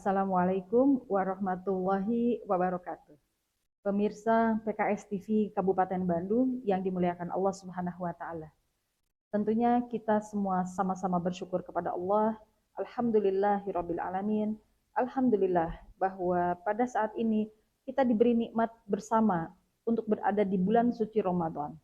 Assalamualaikum warahmatullahi wabarakatuh. Pemirsa PKS TV Kabupaten Bandung yang dimuliakan Allah Subhanahu wa taala. Tentunya kita semua sama-sama bersyukur kepada Allah. Alhamdulillahirabbil alamin. Alhamdulillah bahwa pada saat ini kita diberi nikmat bersama untuk berada di bulan suci Ramadan.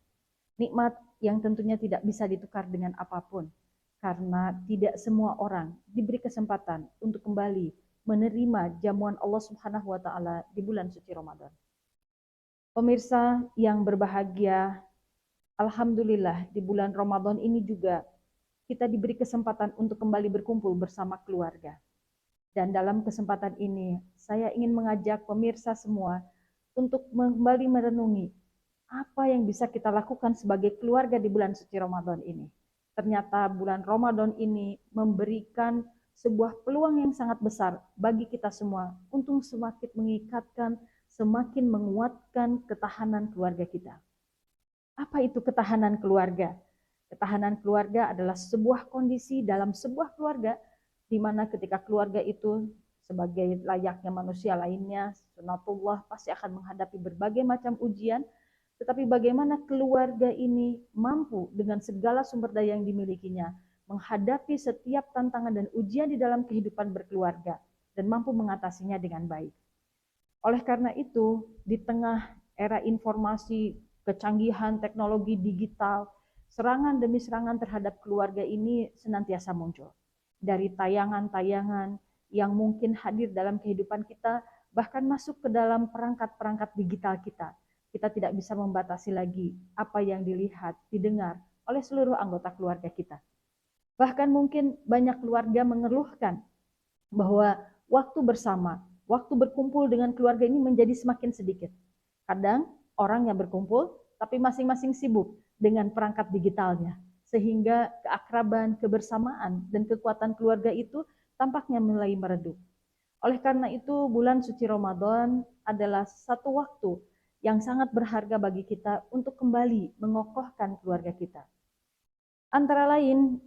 Nikmat yang tentunya tidak bisa ditukar dengan apapun. Karena tidak semua orang diberi kesempatan untuk kembali menerima jamuan Allah Subhanahu wa taala di bulan suci Ramadan. Pemirsa yang berbahagia, alhamdulillah di bulan Ramadan ini juga kita diberi kesempatan untuk kembali berkumpul bersama keluarga. Dan dalam kesempatan ini saya ingin mengajak pemirsa semua untuk kembali merenungi apa yang bisa kita lakukan sebagai keluarga di bulan suci Ramadan ini. Ternyata bulan Ramadan ini memberikan sebuah peluang yang sangat besar bagi kita semua untuk semakin mengikatkan, semakin menguatkan ketahanan keluarga kita. Apa itu ketahanan keluarga? Ketahanan keluarga adalah sebuah kondisi dalam sebuah keluarga di mana ketika keluarga itu sebagai layaknya manusia lainnya, sunatullah pasti akan menghadapi berbagai macam ujian. Tetapi bagaimana keluarga ini mampu dengan segala sumber daya yang dimilikinya menghadapi setiap tantangan dan ujian di dalam kehidupan berkeluarga dan mampu mengatasinya dengan baik. Oleh karena itu, di tengah era informasi, kecanggihan teknologi digital, serangan demi serangan terhadap keluarga ini senantiasa muncul. Dari tayangan-tayangan yang mungkin hadir dalam kehidupan kita, bahkan masuk ke dalam perangkat-perangkat digital kita. Kita tidak bisa membatasi lagi apa yang dilihat, didengar oleh seluruh anggota keluarga kita. Bahkan mungkin banyak keluarga mengeluhkan bahwa waktu bersama, waktu berkumpul dengan keluarga ini menjadi semakin sedikit. Kadang orang yang berkumpul, tapi masing-masing sibuk dengan perangkat digitalnya. Sehingga keakraban, kebersamaan, dan kekuatan keluarga itu tampaknya mulai meredup. Oleh karena itu, bulan suci Ramadan adalah satu waktu yang sangat berharga bagi kita untuk kembali mengokohkan keluarga kita. Antara lain,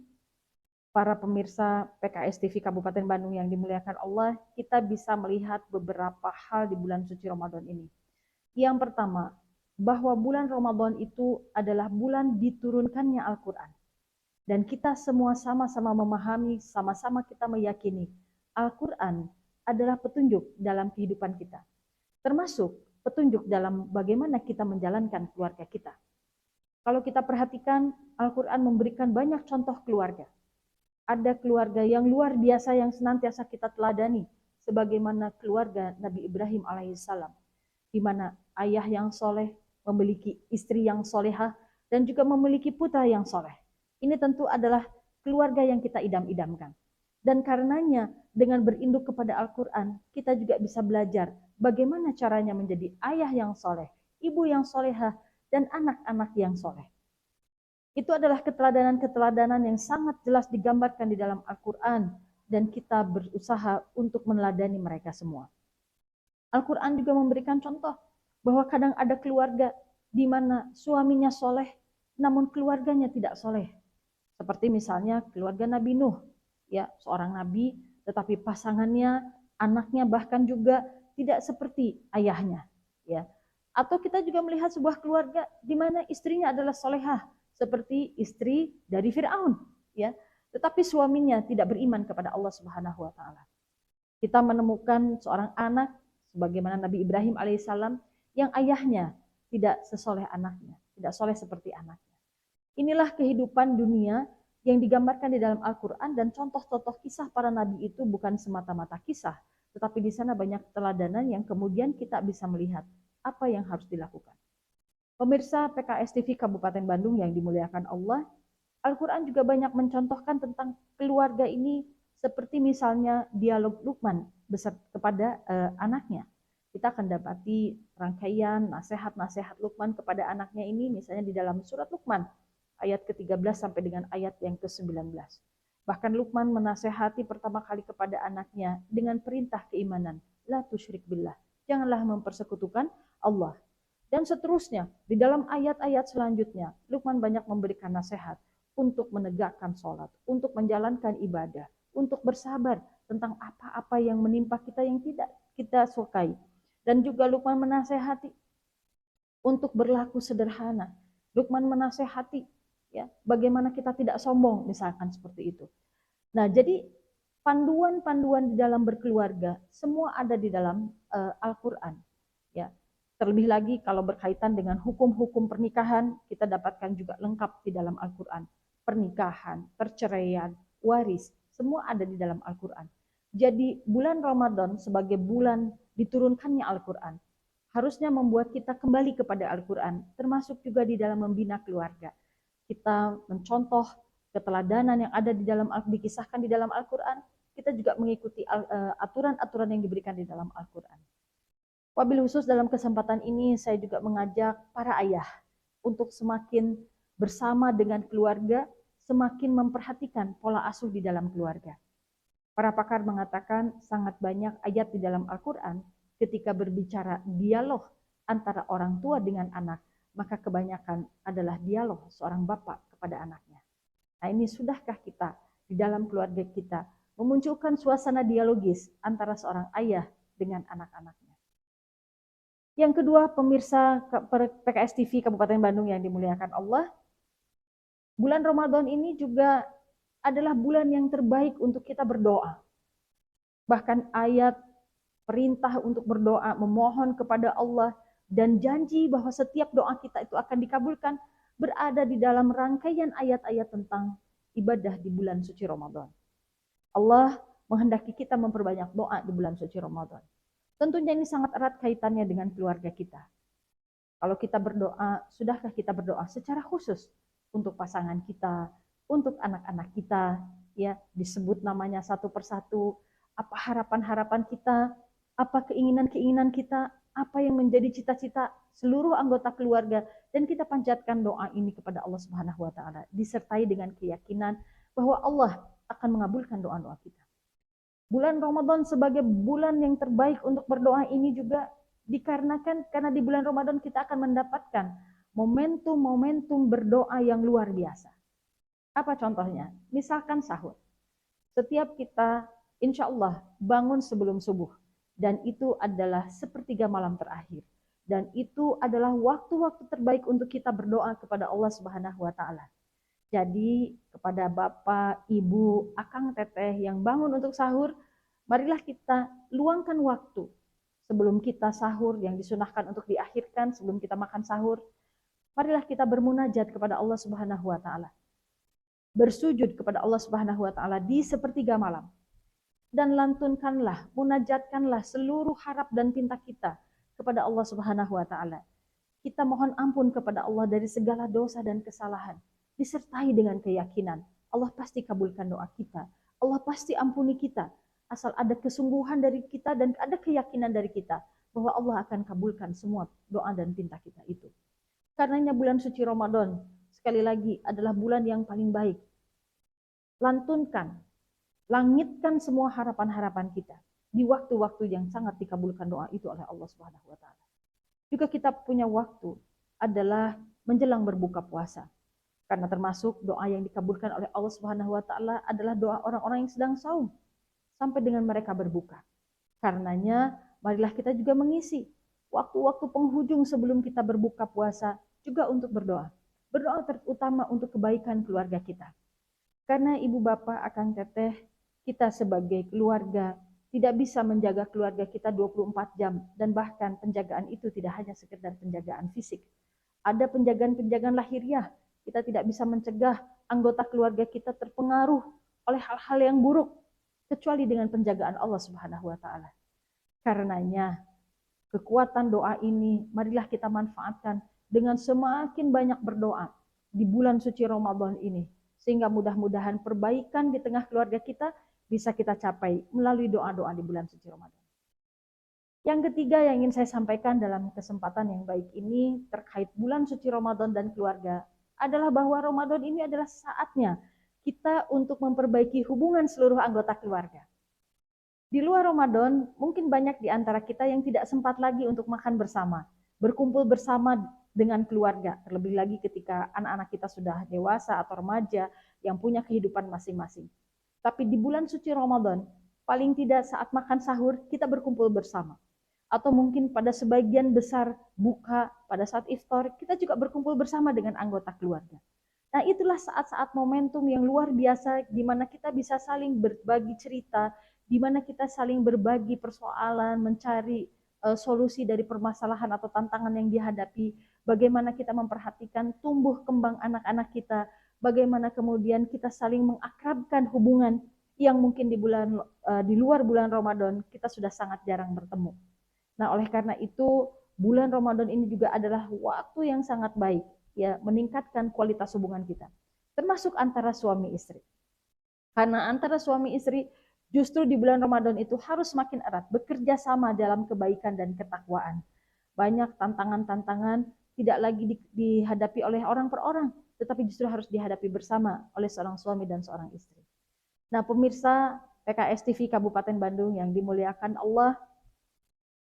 para pemirsa PKS TV Kabupaten Bandung yang dimuliakan Allah, kita bisa melihat beberapa hal di bulan suci Ramadan ini. Yang pertama, bahwa bulan Ramadan itu adalah bulan diturunkannya Al-Quran. Dan kita semua sama-sama memahami, sama-sama kita meyakini Al-Quran adalah petunjuk dalam kehidupan kita. Termasuk petunjuk dalam bagaimana kita menjalankan keluarga kita. Kalau kita perhatikan, Al-Quran memberikan banyak contoh keluarga. Ada keluarga yang luar biasa yang senantiasa kita teladani, sebagaimana keluarga Nabi Ibrahim alaihissalam, di mana ayah yang soleh memiliki istri yang solehah dan juga memiliki putra yang soleh. Ini tentu adalah keluarga yang kita idam-idamkan. Dan karenanya dengan berinduk kepada Al-Quran, kita juga bisa belajar bagaimana caranya menjadi ayah yang soleh, ibu yang solehah, dan anak-anak yang soleh. Itu adalah keteladanan-keteladanan yang sangat jelas digambarkan di dalam Al-Quran, dan kita berusaha untuk meneladani mereka semua. Al-Quran juga memberikan contoh bahwa kadang ada keluarga di mana suaminya soleh, namun keluarganya tidak soleh. Seperti misalnya keluarga Nabi Nuh, ya seorang nabi, tetapi pasangannya, anaknya bahkan juga tidak seperti ayahnya, ya. Atau kita juga melihat sebuah keluarga di mana istrinya adalah solehah, seperti istri dari Fir'aun, ya. Tetapi suaminya tidak beriman kepada Allah Subhanahu wa taala. Kita menemukan seorang anak sebagaimana Nabi Ibrahim alaihissalam yang ayahnya tidak sesoleh anaknya, tidak soleh seperti anaknya. Inilah kehidupan dunia yang digambarkan di dalam Al-Quran, dan contoh-contoh kisah para nabi itu bukan semata-mata kisah, tetapi di sana banyak teladanan yang kemudian kita bisa melihat apa yang harus dilakukan. Pemirsa PKS TV Kabupaten Bandung yang dimuliakan Allah, Al-Quran juga banyak mencontohkan tentang keluarga ini, seperti misalnya dialog Luqman kepada anaknya. Kita akan dapati rangkaian nasihat-nasihat Luqman kepada anaknya ini misalnya di dalam surat Luqman ayat ke-13 sampai dengan ayat yang ke-19. Bahkan Luqman menasehati pertama kali kepada anaknya dengan perintah keimanan, la tusyrik billah, janganlah mempersekutukan Allah. Dan seterusnya, di dalam ayat-ayat selanjutnya, Luqman banyak memberikan nasihat untuk menegakkan sholat, untuk menjalankan ibadah, untuk bersabar tentang apa-apa yang menimpa kita yang tidak kita sukai. Dan juga Luqman menasehati untuk berlaku sederhana. Luqman menasehati ya, bagaimana kita tidak sombong misalkan seperti itu. Nah, jadi panduan-panduan di dalam berkeluarga semua ada di dalam Al-Qur'an ya. Terlebih lagi kalau berkaitan dengan hukum-hukum pernikahan, kita dapatkan juga lengkap di dalam Al-Qur'an. Pernikahan, perceraian, waris, semua ada di dalam Al-Qur'an. Jadi bulan Ramadan sebagai bulan diturunkannya Al-Qur'an harusnya membuat kita kembali kepada Al-Qur'an, termasuk juga di dalam membina keluarga. Kita mencontoh keteladanan yang ada di dalam dikisahkan di dalam Al-Qur'an, kita juga mengikuti aturan-aturan yang diberikan di dalam Al-Qur'an. Wabil khusus dalam kesempatan ini saya juga mengajak para ayah untuk semakin bersama dengan keluarga, semakin memperhatikan pola asuh di dalam keluarga. Para pakar mengatakan sangat banyak ayat di dalam Al-Qur'an ketika berbicara dialog antara orang tua dengan anak, maka kebanyakan adalah dialog seorang bapak kepada anaknya. Nah, ini sudahkah kita di dalam keluarga kita memunculkan suasana dialogis antara seorang ayah dengan anak-anaknya? Yang kedua, pemirsa PKS TV Kabupaten Bandung yang dimuliakan Allah, bulan Ramadan ini juga adalah bulan yang terbaik untuk kita berdoa. Bahkan ayat perintah untuk berdoa, memohon kepada Allah, dan janji bahwa setiap doa kita itu akan dikabulkan berada di dalam rangkaian ayat-ayat tentang ibadah di bulan suci Ramadan. Allah menghendaki kita memperbanyak doa di bulan suci Ramadan. Tentunya ini sangat erat kaitannya dengan keluarga kita. Kalau kita berdoa, sudahkah kita berdoa secara khusus untuk pasangan kita, untuk anak-anak kita, ya, disebut namanya satu persatu, apa harapan-harapan kita, apa keinginan-keinginan kita, apa yang menjadi cita-cita seluruh anggota keluarga, dan kita panjatkan doa ini kepada Allah Subhanahu wa taala, disertai dengan keyakinan bahwa Allah akan mengabulkan doa-doa kita. Bulan Ramadan sebagai bulan yang terbaik untuk berdoa ini juga dikarenakan karena di bulan Ramadan kita akan mendapatkan momentum-momentum berdoa yang luar biasa. Apa contohnya? Misalkan sahur. Setiap kita insya Allah bangun sebelum subuh. Dan itu adalah sepertiga malam terakhir. Dan itu adalah waktu-waktu terbaik untuk kita berdoa kepada Allah Subhanahu wa taala. Jadi kepada Bapak, Ibu, Akang, Teteh yang bangun untuk sahur, marilah kita luangkan waktu sebelum kita sahur yang disunahkan untuk diakhirkan sebelum kita makan sahur. Marilah kita bermunajat kepada Allah Subhanahu wa taala. Bersujud kepada Allah Subhanahu wa taala di sepertiga malam. Dan lantunkanlah, munajatkanlah seluruh harap dan pinta kita kepada Allah Subhanahu wa taala. Kita mohon ampun kepada Allah dari segala dosa dan kesalahan, disertai dengan keyakinan Allah pasti kabulkan doa kita. Allah pasti ampuni kita, asal ada kesungguhan dari kita dan ada keyakinan dari kita bahwa Allah akan kabulkan semua doa dan pinta kita itu. Karenanya bulan suci Ramadan sekali lagi adalah bulan yang paling baik. Lantunkan, langitkan semua harapan-harapan kita di waktu-waktu yang sangat dikabulkan doa itu oleh Allah Subhanahu wa taala. Juga kita punya waktu adalah menjelang berbuka puasa. Karena termasuk doa yang dikabulkan oleh Allah Subhanahu wa taala adalah doa orang-orang yang sedang saum sampai dengan mereka berbuka. Karenanya marilah kita juga mengisi waktu-waktu penghujung sebelum kita berbuka puasa juga untuk berdoa. Berdoa terutama untuk kebaikan keluarga kita. Karena ibu bapak, akang teteh, kita sebagai keluarga tidak bisa menjaga keluarga kita 24 jam dan bahkan penjagaan itu tidak hanya sekedar penjagaan fisik. Ada penjagaan-penjagaan lahiriah. Kita tidak bisa mencegah anggota keluarga kita terpengaruh oleh hal-hal yang buruk kecuali dengan penjagaan Allah Subhanahu wa taala. Karenanya kekuatan doa ini marilah kita manfaatkan dengan semakin banyak berdoa di bulan suci Ramadan ini sehingga mudah-mudahan perbaikan di tengah keluarga kita bisa kita capai melalui doa-doa di bulan suci Ramadan. Yang ketiga yang ingin saya sampaikan dalam kesempatan yang baik ini terkait bulan suci Ramadan dan keluarga adalah bahwa Ramadan ini adalah saatnya kita untuk memperbaiki hubungan seluruh anggota keluarga. Di luar Ramadan, mungkin banyak di antara kita yang tidak sempat lagi untuk makan bersama, berkumpul bersama dengan keluarga, terlebih lagi ketika anak-anak kita sudah dewasa atau remaja yang punya kehidupan masing-masing. Tapi di bulan suci Ramadan, paling tidak saat makan sahur kita berkumpul bersama. Atau mungkin pada sebagian besar buka, pada saat iftar, kita juga berkumpul bersama dengan anggota keluarga. Nah, itulah saat-saat momentum yang luar biasa di mana kita bisa saling berbagi cerita, di mana kita saling berbagi persoalan, mencari solusi dari permasalahan atau tantangan yang dihadapi, bagaimana kita memperhatikan tumbuh kembang anak-anak kita, bagaimana kemudian kita saling mengakrabkan hubungan yang mungkin di luar bulan Ramadan kita sudah sangat jarang bertemu. Nah, oleh karena itu bulan Ramadan ini juga adalah waktu yang sangat baik ya meningkatkan kualitas hubungan kita. Termasuk antara suami istri. Karena antara suami istri justru di bulan Ramadan itu harus semakin erat, bekerja sama dalam kebaikan dan ketakwaan. Banyak tantangan-tantangan tidak lagi dihadapi oleh orang per orang, tetapi justru harus dihadapi bersama oleh seorang suami dan seorang istri. Nah, pemirsa PKS TV Kabupaten Bandung yang dimuliakan Allah,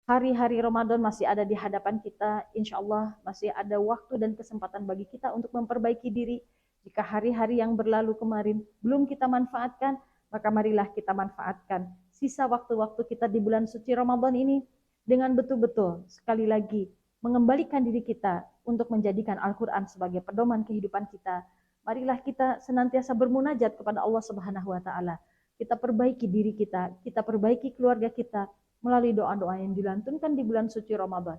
hari-hari Ramadan masih ada di hadapan kita. Insya Allah masih ada waktu dan kesempatan bagi kita untuk memperbaiki diri. Jika hari-hari yang berlalu kemarin belum kita manfaatkan, maka marilah kita manfaatkan sisa waktu-waktu kita di bulan suci Ramadan ini dengan betul-betul sekali lagi mengembalikan diri kita untuk menjadikan Al-Quran sebagai pedoman kehidupan kita. Marilah kita senantiasa bermunajat kepada Allah Subhanahu wa Ta'ala. Kita perbaiki diri kita perbaiki keluarga kita melalui doa-doa yang dilantunkan di bulan suci Ramadan.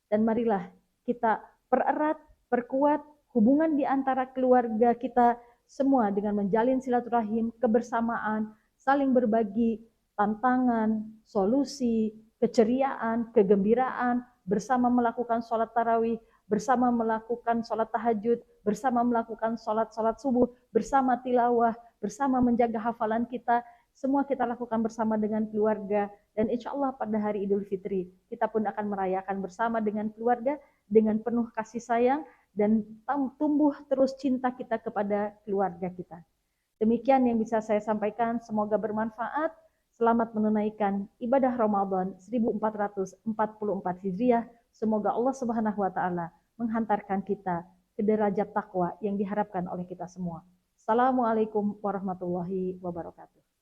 Dan marilah kita pererat, perkuat hubungan di antara keluarga kita semua dengan menjalin silaturahim, kebersamaan, saling berbagi tantangan, solusi, keceriaan, kegembiraan, bersama melakukan sholat tarawih, bersama melakukan sholat tahajud, bersama melakukan sholat subuh, bersama tilawah, bersama menjaga hafalan kita, semua kita lakukan bersama dengan keluarga, dan insya Allah pada hari Idul Fitri kita pun akan merayakan bersama dengan keluarga dengan penuh kasih sayang dan tumbuh terus cinta kita kepada keluarga kita. Demikian yang bisa saya sampaikan, semoga bermanfaat. Selamat menunaikan ibadah Ramadan 1444 Hijriah. Semoga Allah Subhanahu wa Ta'ala menghantarkan kita ke derajat takwa yang diharapkan oleh kita semua. Assalamualaikum warahmatullahi wabarakatuh.